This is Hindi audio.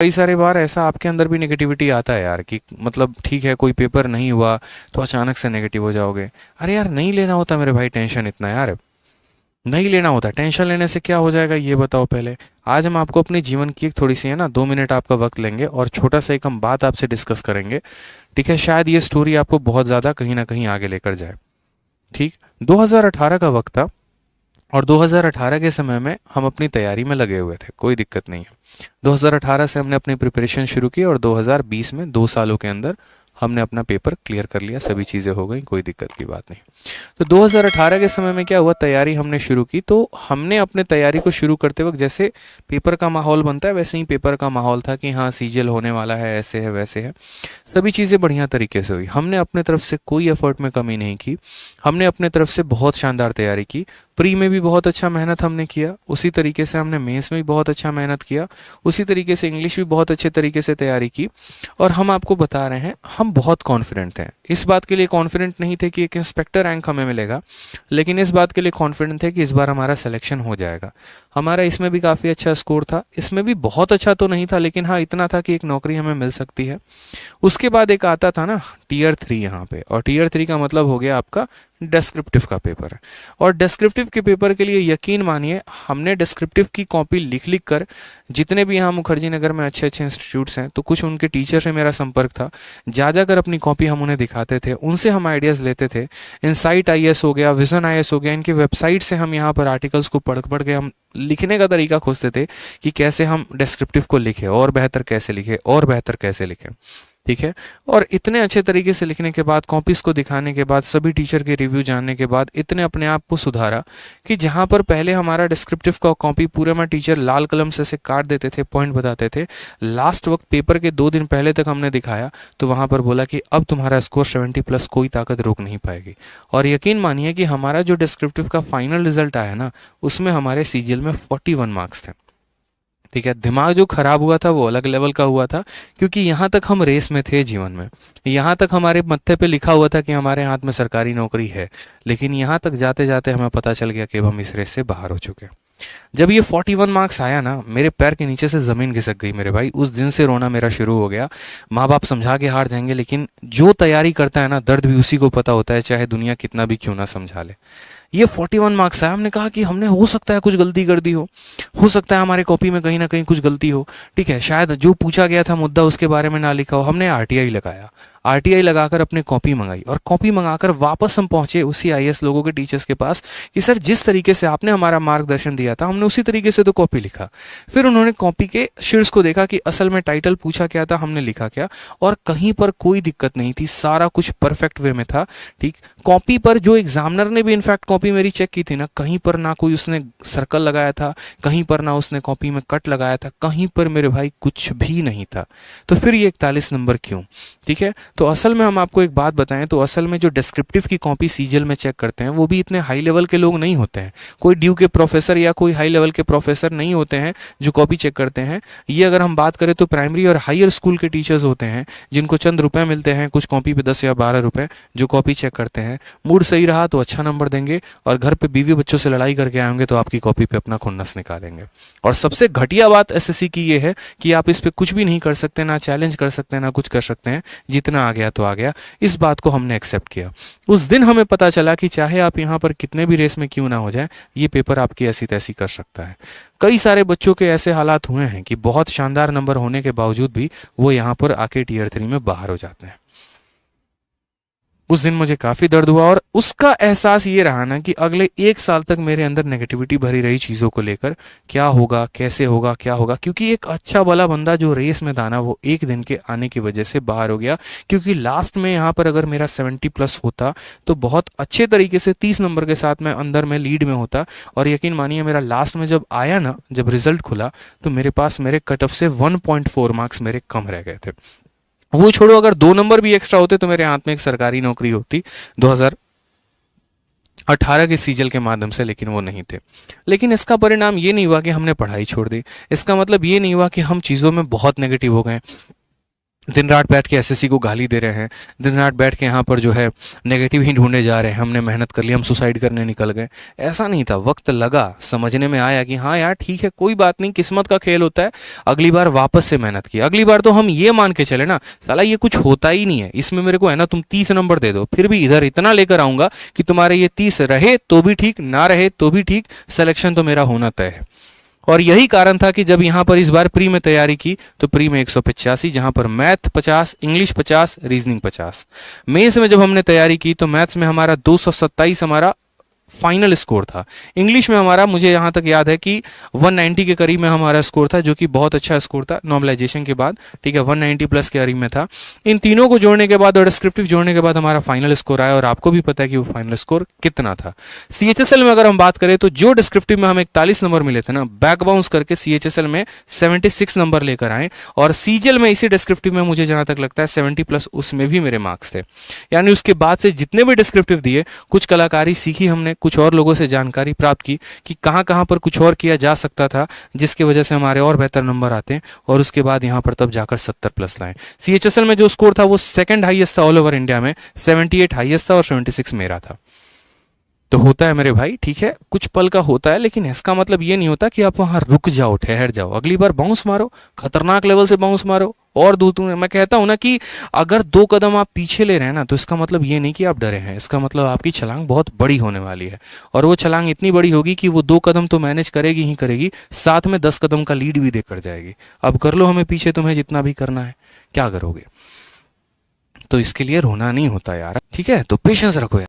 कई सारे बार ऐसा आपके अंदर भी नेगेटिविटी आता है यार कि मतलब ठीक है कोई पेपर नहीं हुआ तो अचानक से नेगेटिव हो जाओगे। अरे यार नहीं लेना होता मेरे भाई टेंशन इतना यार, नहीं लेना होता। टेंशन लेने से क्या हो जाएगा ये बताओ पहले। आज हम आपको अपने जीवन की एक थोड़ी सी है ना 2 मिनट आपका वक्त लेंगे और छोटा सा एक हम बात आपसे डिस्कस करेंगे। ठीक है, शायद ये स्टोरी आपको बहुत ज़्यादा कहीं ना कहीं आगे लेकर जाए। ठीक, 2018 का वक्त था और 2018 के समय में हम अपनी तैयारी में लगे हुए थे, कोई दिक्कत नहीं है। 2018 से हमने अपनी प्रिपरेशन शुरू की और 2020 में 2 सालों के अंदर हमने अपना पेपर क्लियर कर लिया, सभी चीज़ें हो गई, कोई दिक्कत की बात नहीं। तो 2018 के समय में क्या हुआ, तैयारी हमने शुरू की। तो हमने अपने तैयारी को शुरू करते वक्त जैसे पेपर का माहौल बनता है वैसे ही पेपर का माहौल था कि हाँ सीजीएल होने वाला है, ऐसे है वैसे है। सभी चीज़ें बढ़िया तरीके से हुई। हमने अपने तरफ से कोई एफर्ट में कमी नहीं की। हमने अपने तरफ से बहुत शानदार तैयारी की। प्री में भी बहुत अच्छा मेहनत हमने किया, उसी तरीके से हमने मेंस में भी बहुत अच्छा मेहनत किया, उसी तरीके से इंग्लिश भी बहुत अच्छे तरीके से तैयारी की। और हम आपको बता रहे हैं हम बहुत कॉन्फिडेंट हैं। इस बात के लिए कॉन्फिडेंट नहीं थे कि एक इंस्पेक्टर रैंक हमें मिलेगा, लेकिन इस बात के लिए कॉन्फिडेंट थे कि इस बार हमारा सिलेक्शन हो जाएगा। हमारा इसमें भी काफ़ी अच्छा स्कोर था, इसमें भी बहुत अच्छा तो नहीं था लेकिन हाँ इतना था कि एक नौकरी हमें मिल सकती है। उसके बाद एक आता था ना टीयर 3 यहाँ पे, और टीयर 3 का मतलब हो गया आपका डिस्क्रिप्टिव का पेपर है। और डिस्क्रिप्टिव के पेपर के लिए यकीन मानिए हमने डिस्क्रिप्टिव की कॉपी लिख लिख कर, जितने भी यहाँ मुखर्जी नगर में अच्छे अच्छे इंस्टीट्यूट्स हैं तो कुछ उनके टीचर से मेरा संपर्क था, जा जाकर अपनी कॉपी हम उन्हें दिखाते थे, उनसे हम आइडियाज़ लेते थे। इनसाइट आईएएस हो गया, विजन आईएएस हो गया, इनकी वेबसाइट से हम यहाँ पर आर्टिकल्स को पढ़ पढ़ के हम लिखने का तरीका खोजते थे कि कैसे हम डिस्क्रिप्टिव को लिखें और बेहतर कैसे लिखें और बेहतर कैसे लिखें। ठीक है, और इतने अच्छे तरीके से लिखने के बाद, कॉपीज़ को दिखाने के बाद, सभी टीचर के रिव्यू जानने के बाद इतने अपने आप को सुधारा कि जहाँ पर पहले हमारा डिस्क्रिप्टिव का कॉपी पूरे में टीचर लाल कलम से काट देते थे, पॉइंट बताते थे, लास्ट वक्त पेपर के 2 दिन पहले तक हमने दिखाया तो वहाँ पर बोला कि अब तुम्हारा स्कोर 70+ कोई ताकत रोक नहीं पाएगी। और यकीन मानिए कि हमारा जो डिस्क्रिप्टिव का फाइनल रिजल्ट आया ना उसमें हमारे सीजीएल में 41 मार्क्स थे। ठीक है, दिमाग जो खराब हुआ था वो अलग लेवल का हुआ था, क्योंकि यहाँ तक हम रेस में थे जीवन में, यहाँ तक हमारे मत्थे पे लिखा हुआ था कि हमारे हाथ में सरकारी नौकरी है, लेकिन यहाँ तक जाते जाते हमें पता चल गया कि अब हम इस रेस से बाहर हो चुके हैं। जब ये 41 मार्क्स आया ना मेरे पैर के नीचे से ज़मीन खिसक गई मेरे भाई। उस दिन से रोना मेरा शुरू हो गया। माँ बाप समझा के हार जाएंगे, लेकिन जो तैयारी करता है ना दर्द भी उसी को पता होता है, चाहे दुनिया कितना भी क्यों ना समझा ले। ये 41 मार्क्स आया, हमने कहा कि हमने हो सकता है कुछ गलती कर दी हो सकता है हमारे कॉपी में कहीं ना कहीं कुछ गलती हो। ठीक है, शायद जो पूछा गया था मुद्दा उसके बारे में ना लिखा हो। हमने आरटीआई लगाया, आरटीआई लगाकर अपने कॉपी मंगाई और कॉपी मंगाकर वापस हम पहुंचे उसी आईएएस लोगों के टीचर्स के पास कि सर जिस तरीके से आपने हमारा मार्गदर्शन दिया था हमने उसी तरीके से तो कॉपी लिखा। फिर उन्होंने कॉपी के शीर्ष को देखा कि असल में टाइटल पूछा क्या था, हमने लिखा क्या, और कहीं पर कोई दिक्कत नहीं थी, सारा कुछ परफेक्ट वे में था। ठीक, कॉपी पर जो एग्जामिनर ने भी इनफैक्ट कॉपी मेरी चेक की थी ना, कहीं पर ना कोई उसने सर्कल लगाया था, कहीं पर ना उसने कॉपी में कट लगाया था, कहीं पर मेरे भाई कुछ भी नहीं था। तो फिर ये 41 नंबर क्यों? ठीक है, तो असल में हम आपको एक बात बताएं तो असल में जो डिस्क्रिप्टिव की कॉपी सीजीएल में चेक करते हैं वो भी इतने हाई लेवल के लोग नहीं होते हैं। कोई ड्यू के प्रोफेसर या कोई हाई लेवल के प्रोफेसर नहीं होते हैं जो कॉपी चेक करते हैं। ये अगर हम बात करें तो प्राइमरी और हायर स्कूल के टीचर्स होते हैं जिनको चंद रुपए मिलते हैं, कुछ कॉपी पे 10 या 12 रुपए, जो कॉपी चेक करते हैं। मूड सही रहा तो अच्छा नंबर देंगे और घर पे बीवी बच्चों से लड़ाई करके आएंगे तो आपकी कॉपी पे अपना खुन्नस निकालेंगे। और सबसे घटिया बात एसएससी की ये है कि आप इस पे कुछ भी नहीं कर सकते, ना चैलेंज कर सकते हैं, ना कुछ कर सकते हैं, जितना आ गया तो आ गया। इस बात को हमने एक्सेप्ट किया। उस दिन हमें पता चला कि चाहे आप यहाँ पर कितने भी रेस में क्यों ना हो जाए, ये पेपर आपकी ऐसी तैसी कर सकता है। कई सारे बच्चों के ऐसे हालात हुए हैं कि बहुत शानदार नंबर होने के बावजूद भी वो यहाँ पर आके टीयर 3 में बाहर हो जाते हैं। उस दिन मुझे काफ़ी दर्द हुआ और उसका एहसास ये रहा ना कि अगले 1 साल तक मेरे अंदर नेगेटिविटी भरी रही चीज़ों को लेकर, क्या होगा, कैसे होगा, क्या होगा, क्योंकि एक अच्छा भला बंदा जो रेस में था ना वो एक दिन के आने की वजह से बाहर हो गया। क्योंकि लास्ट में यहाँ पर अगर मेरा 70+ होता तो बहुत अच्छे तरीके से 30 नंबर के साथ मैं अंदर में लीड में होता। और यकीन मानिए मेरा लास्ट में जब आया ना, जब रिजल्ट खुला तो मेरे पास मेरे कट ऑफ से 1.4 मार्क्स मेरे कम रह गए थे। वो छोड़ो, अगर 2 नंबर भी एक्स्ट्रा होते तो मेरे हाथ में एक सरकारी नौकरी होती 2018 के सीजल के माध्यम से, लेकिन वो नहीं थे। लेकिन इसका परिणाम ये नहीं हुआ कि हमने पढ़ाई छोड़ दी, इसका मतलब ये नहीं हुआ कि हम चीज़ों में बहुत नेगेटिव हो गए। दिन रात बैठ के एसएससी को गाली दे रहे हैं, दिन रात बैठ के यहाँ पर जो है नेगेटिव ही ढूंढे जा रहे हैं, हमने मेहनत कर ली, हम सुसाइड करने निकल गए। ऐसा नहीं था, वक्त लगा, समझने में आया कि हाँ यार ठीक है, कोई बात नहीं, किस्मत का खेल होता है, अगली बार वापस से मेहनत की। अगली बार तो हम ये मान के चले ना, साला ये कुछ होता ही नहीं है, इसमें मेरे को है ना तुम 30 नंबर दे दो, फिर भी इधर इतना लेकर आऊंगा कि तुम्हारे ये 30 रहे तो भी ठीक, ना रहे तो भी ठीक, सिलेक्शन तो मेरा होना तय है। और यही कारण था कि जब यहाँ पर इस बार प्री में तैयारी की तो प्री में 185, जहाँ पर मैथ 50, इंग्लिश 50, रीजनिंग 50। मेंस में जब हमने तैयारी की तो मैथ्स में हमारा 227 हमारा फाइनल स्कोर था। इंग्लिश में हमारा, मुझे यहाँ तक याद है कि 190 के करीब में हमारा स्कोर था, जो कि बहुत अच्छा स्कोर था नॉर्मलाइजेशन के बाद, ठीक है, 190 प्लस के करीब में था। इन तीनों को जोड़ने के बाद और डिस्क्रिप्टिव जोड़ने के बाद हमारा फाइनल स्कोर आया, और आपको भी पता है कि वो फाइनल स्कोर कितना था। सीएचएसएल में अगर हम बात करें तो जो डिस्क्रिप्टिव में हमें 41 नंबर मिले थे ना, बैक बाउंस करके सीएचएसएल में 76 नंबर लेकर आए, और सीजीएल में इसी डिस्क्रिप्टिव में मुझे जहाँ तक लगता है 70 प्लस उसमें भी मेरे मार्क्स थे। यानी उसके बाद से जितने भी डिस्क्रिप्टिव दिए, कुछ कलाकारी सीखी हमने, कुछ और लोगों से जानकारी प्राप्त की कि कहाँ कहाँ पर कुछ और किया जा सकता था, जिसकी वजह से हमारे और बेहतर नंबर आते हैं, और उसके बाद यहाँ पर तब जाकर 70 प्लस लाए। सीएचएसएल में जो स्कोर था वो सेकंड हाईएस्ट था ऑल ओवर इंडिया में, 78 हाईएस्ट था और 76 मेरा था। तो होता है मेरे भाई, ठीक है, कुछ पल का होता है, लेकिन इसका मतलब ये नहीं होता कि आप वहां रुक जाओ, ठहर जाओ, अगली बार बाउंस मारो, खतरनाक लेवल से बाउंस मारो। और मैं कहता हूं ना कि अगर 2 कदम आप पीछे ले रहे हैं ना, तो इसका मतलब ये नहीं कि आप डरे हैं, इसका मतलब आपकी छलांग बहुत बड़ी होने वाली है, और वो छलांग इतनी बड़ी होगी कि वो 2 कदम तो मैनेज करेगी ही करेगी, साथ में 10 कदम का लीड भी देकर जाएगी। अब कर लो हमें पीछे, तुम्हें जितना भी करना है, क्या करोगे? तो इसके लिए रोना नहीं होता यार, ठीक है, तो पेशेंस रखो यार।